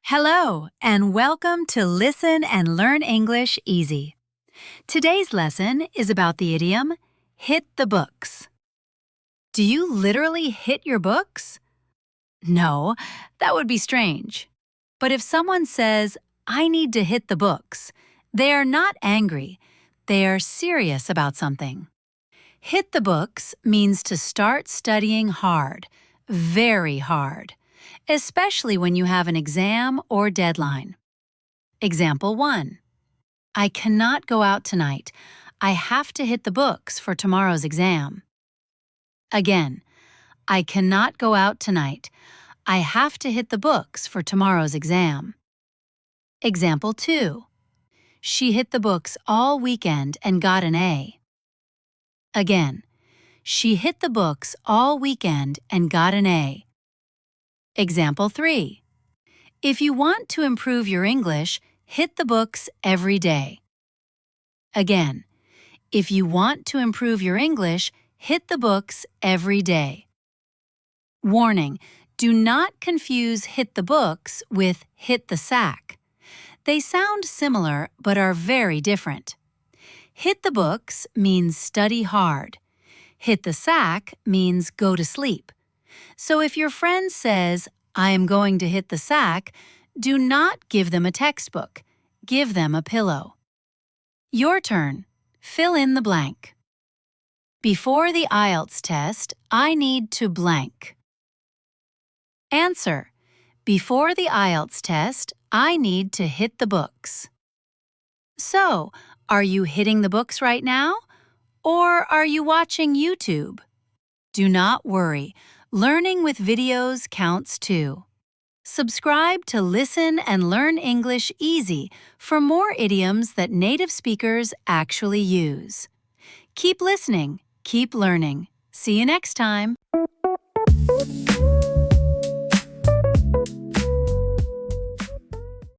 Hello, and welcome to Listen and Learn English Easy. Today's lesson is about the idiom, hit the books. Do you literally hit your books? No, that would be strange. But if someone says, I need to hit the books, they are not angry. They are serious about something. Hit the books means to start studying hard, very hard, especially when you have an exam or deadline. Example 1. I cannot go out tonight. I have to hit the books for tomorrow's exam. Again, I cannot go out tonight. I have to hit the books for tomorrow's exam. Example 2. She hit the books all weekend and got an A. Again, she hit the books all weekend and got an A. Example 3. If you want to improve your English, hit the books every day. Again, if you want to improve your English, hit the books every day. Warning, do not confuse hit the books with hit the sack. They sound similar but are very different. Hit the books means study hard. Hit the sack means go to sleep. So if your friend says, I am going to hit the sack, do not give them a textbook. Give them a pillow. Your turn. Fill in the blank. Before the IELTS test, I need to blank. Answer. Before the IELTS test, I need to hit the books. So, are you hitting the books right now? Or are you watching YouTube? Do not worry. Learning with videos counts too. Subscribe to Listen and Learn English Easy for more idioms that native speakers actually use. Keep listening, keep learning. See you next time.